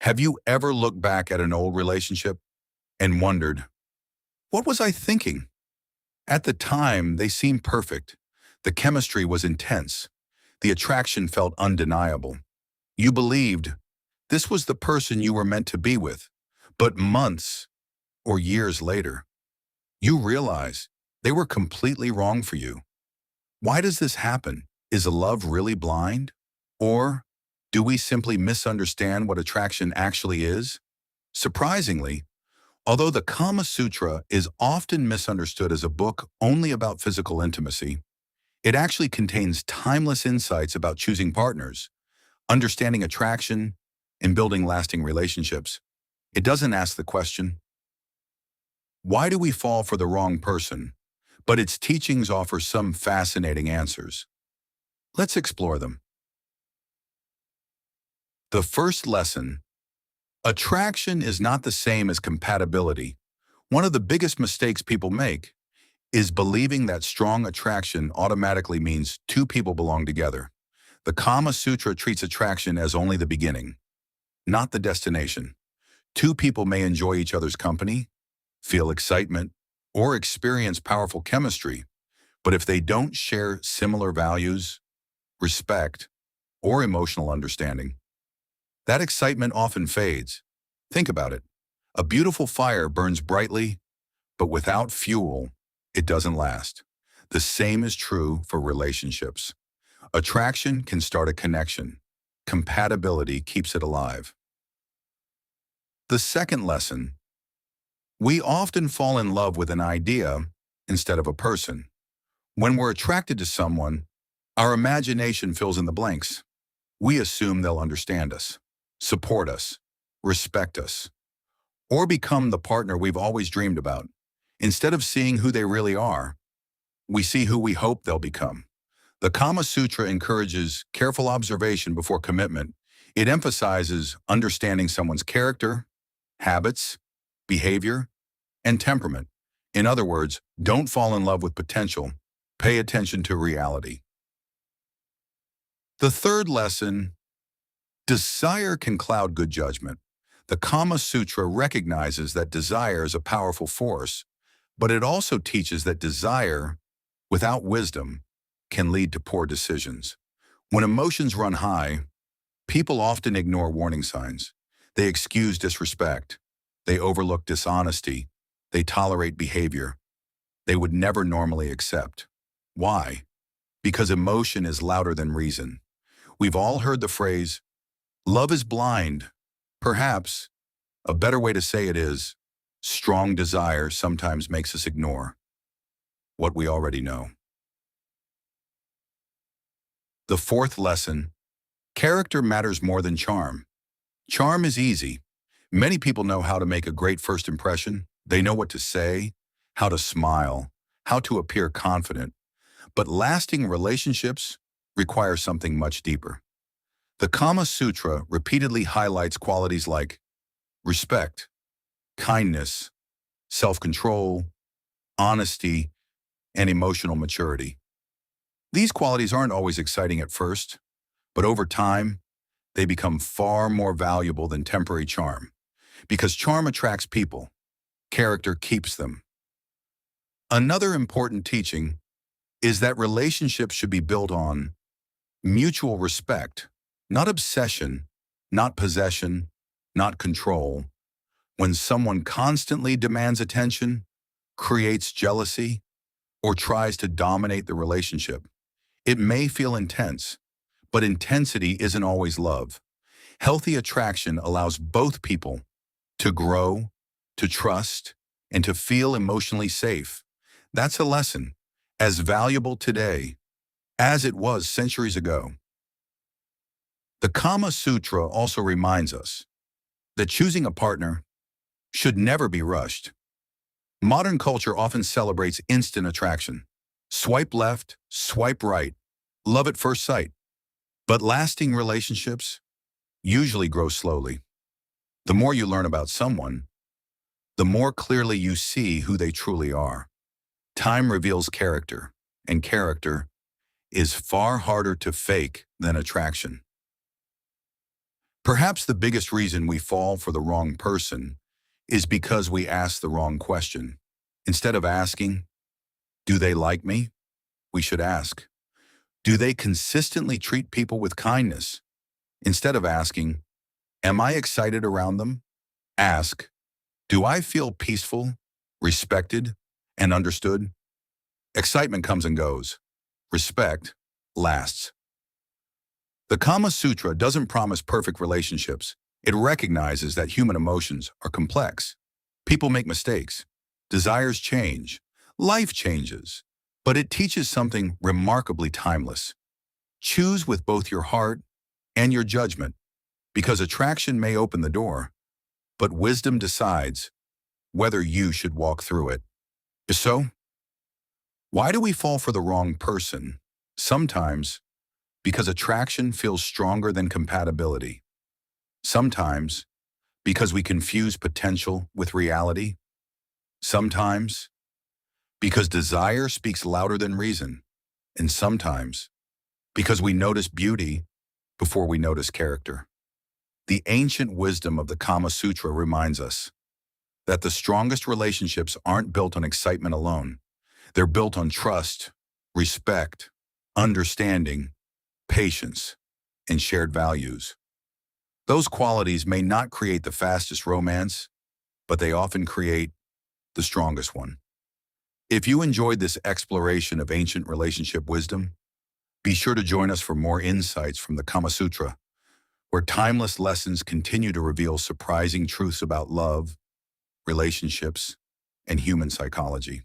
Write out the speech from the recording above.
Have you ever looked back at an old relationship and wondered, what was I thinking? At the time, they seemed perfect. The chemistry was intense. The attraction felt undeniable. You believed this was the person you were meant to be with. But months or years later, you realize they were completely wrong for you. Why does this happen? Is love really blind? Or do we simply misunderstand what attraction actually is? Surprisingly, although the Kama Sutra is often misunderstood as a book only about physical intimacy, it actually contains timeless insights about choosing partners, understanding attraction, and building lasting relationships. It doesn't ask the question, why do we fall for the wrong person? But its teachings offer some fascinating answers. Let's explore them. The first lesson: attraction is not the same as compatibility. One of the biggest mistakes people make is believing that strong attraction automatically means two people belong together. The Kama Sutra treats attraction as only the beginning, not the destination. Two people may enjoy each other's company, feel excitement, or experience powerful chemistry, but if they don't share similar values, respect, or emotional understanding, that excitement often fades. Think about it. A beautiful fire burns brightly, but without fuel, it doesn't last. The same is true for relationships. Attraction can start a connection. Compatibility keeps it alive. The second lesson: we often fall in love with an idea instead of a person. When we're attracted to someone, our imagination fills in the blanks. We assume they'll understand us, support us, respect us, or become the partner we've always dreamed about. Instead of seeing who they really are, we see who we hope they'll become. The Kama Sutra encourages careful observation before commitment. It emphasizes understanding someone's character, habits, behavior, and temperament. In other words, don't fall in love with potential. Pay attention to reality. The third lesson: desire can cloud good judgment. The Kama Sutra recognizes that desire is a powerful force, but it also teaches that desire, without wisdom, can lead to poor decisions. When emotions run high, people often ignore warning signs. They excuse disrespect. They overlook dishonesty. They tolerate behavior they would never normally accept. Why? Because emotion is louder than reason. We've all heard the phrase, love is blind. Perhaps a better way to say it is, strong desire sometimes makes us ignore what we already know. The fourth lesson: character matters more than charm. Charm is easy. Many people know how to make a great first impression. They know what to say, how to smile, how to appear confident. But lasting relationships require something much deeper. The Kama Sutra repeatedly highlights qualities like respect, kindness, self-control, honesty, and emotional maturity. These qualities aren't always exciting at first, but over time, they become far more valuable than temporary charm. Because charm attracts people, character keeps them. Another important teaching is that relationships should be built on mutual respect, not obsession, not possession, not control. When someone constantly demands attention, creates jealousy, or tries to dominate the relationship, it may feel intense, but intensity isn't always love. Healthy attraction allows both people to grow, to trust, and to feel emotionally safe. That's a lesson as valuable today as it was centuries ago. The Kama Sutra also reminds us that choosing a partner should never be rushed. Modern culture often celebrates instant attraction. Swipe left, swipe right, love at first sight. But lasting relationships usually grow slowly. The more you learn about someone, the more clearly you see who they truly are. Time reveals character, and character is far harder to fake than attraction. Perhaps the biggest reason we fall for the wrong person is because we ask the wrong question. Instead of asking, do they like me? We should ask, do they consistently treat people with kindness? Instead of asking, am I excited around them? Ask, do I feel peaceful, respected, and understood? Excitement comes and goes. Respect lasts. The Kama Sutra doesn't promise perfect relationships. It recognizes that human emotions are complex. People make mistakes. Desires change. Life changes. But it teaches something remarkably timeless. Choose with both your heart and your judgment, because attraction may open the door, but wisdom decides whether you should walk through it. So, why do we fall for the wrong person? Sometimes because attraction feels stronger than compatibility. Sometimes because we confuse potential with reality. Sometimes because desire speaks louder than reason. And sometimes because we notice beauty before we notice character. The ancient wisdom of the Kama Sutra reminds us that the strongest relationships aren't built on excitement alone. They're built on trust, respect, understanding, patience, and shared values. Those qualities may not create the fastest romance, but they often create the strongest one. If you enjoyed this exploration of ancient relationship wisdom, be sure to join us for more insights from the Kama Sutra, where timeless lessons continue to reveal surprising truths about love, relationships, and human psychology.